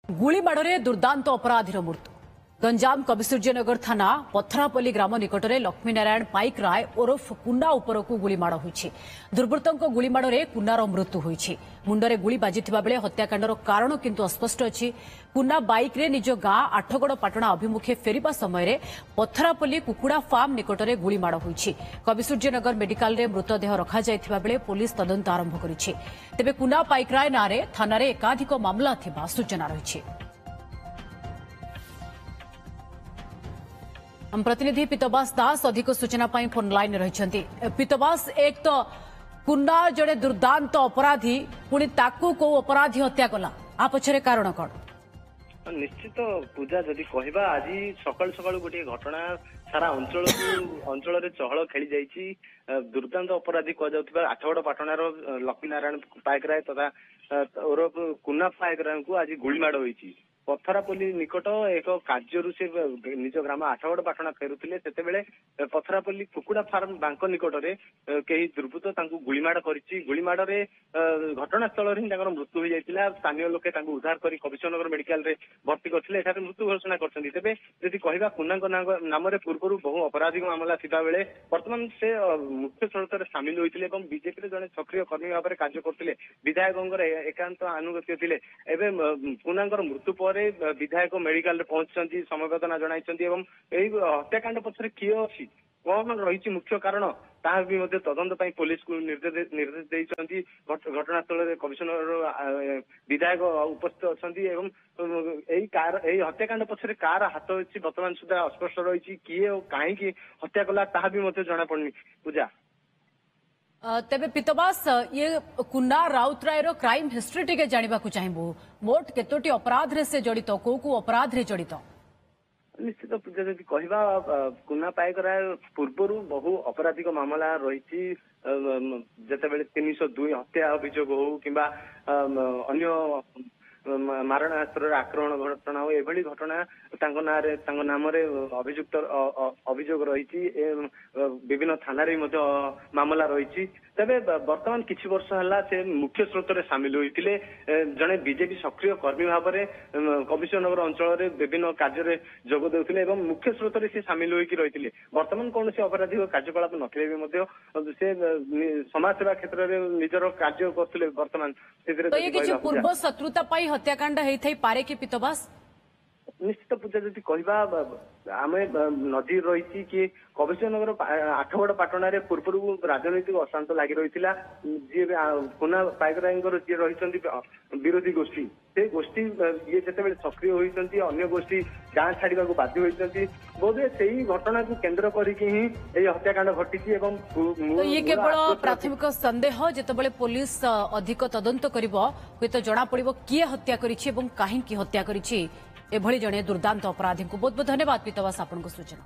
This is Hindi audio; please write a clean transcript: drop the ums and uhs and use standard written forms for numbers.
गुलीमाड़े दुर्दांत अपराधीर मृत्यु गंजाम कविसूर्यनगर थाना पथरापल्ली ग्राम निकटने लक्ष्मीनारायण पाइक राय ओरफ कुन्ना उपरकू गुलीमाड़ होईछि। दुर्बृत्तों गुलीमाड़े कुन्नार मृत्यु होईछि। मुंडरे गुली बाजिथिबा बेले हत्याकांडर कारण किंतु अस्पष्ट अछि। कुन्ना बाइक रे निज गां आठगड़ पाटणा अभिमुखे फेरिबा समय पथरापल्ली कुकुड़ा फार्म निकटने गुलीमाड़ होईछि। कविसूर्यनगर मेडिकल रे मृतदेह रखा जायथिबा बेले पुलिस तदंत आरंभ करिछि। तेबे कुन्ना पाइक राय नारे थानारे एकाधिक मामला थिबा सूचना रहिछि। हम प्रतिनिधि पीतवास दास अधिक सूचना फोन लाइन रही। पीतवास एक तो कुन्ना जड़े दुर्दांत अपराधी पुणी ताकू को अपराधी हत्या कला आ पछरे कारण कौन? निश्चित पूजा जदि कहवा आज सकाल सकाल गोटे घटना सारा अंचल चहल खेली जाइए। दुर्दांत अपराधी कहुवा आठगड़ पाटणार लक्ष्मीनारायण पाइक राय तथा ओरफ कुन्ना पाइक राय को आज गुलीमाड़ होईछि। पथरापल्ली निकट एक कार्यरू से निज ग्राम आठगड़ पाटणा फेरुले से पथरापल्ली कुकुड़ा फार्म बांक निकटने कई दुर्बृत्त गुलीमाड़ करिछि। गुलीमाड़े घटनास्थल ही मृत्यु हो जाता। स्थानीय लोके उद्धार कर कविसूर्यनगर मेडिकल रे भर्ती करते मृत्यु घोषणा करते। तेज जदि कहवा कुन्ना नाम पूर्व बहु अपराधिक मामला थिबा बेले वर्तमान से मुख्य स्रोत सामिल होते बीजेपी जड़े सक्रिय कर्मी भाव में कार्य करते। विधायक एकांत आनुगत्य थे। एवं कुन्ना मृत्यु पर विधायक मेडिकल पहुंची समवेदना जनाई हत्याकांड पछरे किए अच्छी कौन रही मुख्य कारण ताहा भी तदंत पुलिस को निर्देश देइछंती। घटनास्थल कमिशनर विधायक उपस्थित अच्छा। हत्याकांड पछरे कार हाथ अच्छी वर्तमान सुधा अस्पष्ट रही किए कहीं हत्या कला ताहा भी जना पड़नी पूजा। तेबे पीतवास ये कुन्ना राउतराय रो क्राइम हिस्ट्री टिके जानिबा को चाहिबो। मोट केतोटी अपराध रे से जड़ित को अपराध रे जड़ित? निश्चित पूजा जदि कहवा कुन्ना पाइक राय पूर्वर बहु अपराधिक मामला रही। जितेबाला 302 हत्या अभियोग हो कि अन्य मारणास्त्र आक्रमण घटना हो एभली घटना नाम अभियुक्त अभियोग रही। विभिन्न थाना मामला रही। तेबे वर्तमान किछि वर्ष हला से मुख्य स्रोत में सामिल होते जड़े बीजेपी सक्रिय कर्मी भाव में कविसूर्यनगर अंचल विभिन्न कार्य जोग देउथिले एवं मुख्य स्रोत में से सामिल होइकी रहिथिले। वर्तमान कौन से अपराधिक कार्यकलाप नथिले भी से समाज सेवा क्षेत्र में निजर कार्य करथिले। वर्तमान पूर्व शत्रुता हत्याकांड होई पारे कि पीतवास? निश्चित पूजा जदि कहवा आम नजर रही कि कविसूर्यनगर आठगड़ पाटणा पूर्व राजनैतिक अशांत लगी रही। जी कुन्ना पाइक राय जी रही विरोधी गोष्ठी से गोष्ठी ये जिते सक्रिय होती अन्य गोष्ठी गाँ छाड़ा बाध्य होती। बोधे से ही घटना को केन्द्र करके हत्याकांड घटी। ये केवल प्राथमिक संदेह जितेबाला पुलिस अधिक तदंत कर जना पड़ो किए हत्या कहीं हत्या कर जड़े दुर्दांत अपराधी को बहुत बहुत धन्यवाद पीतवास आपन को सूचना।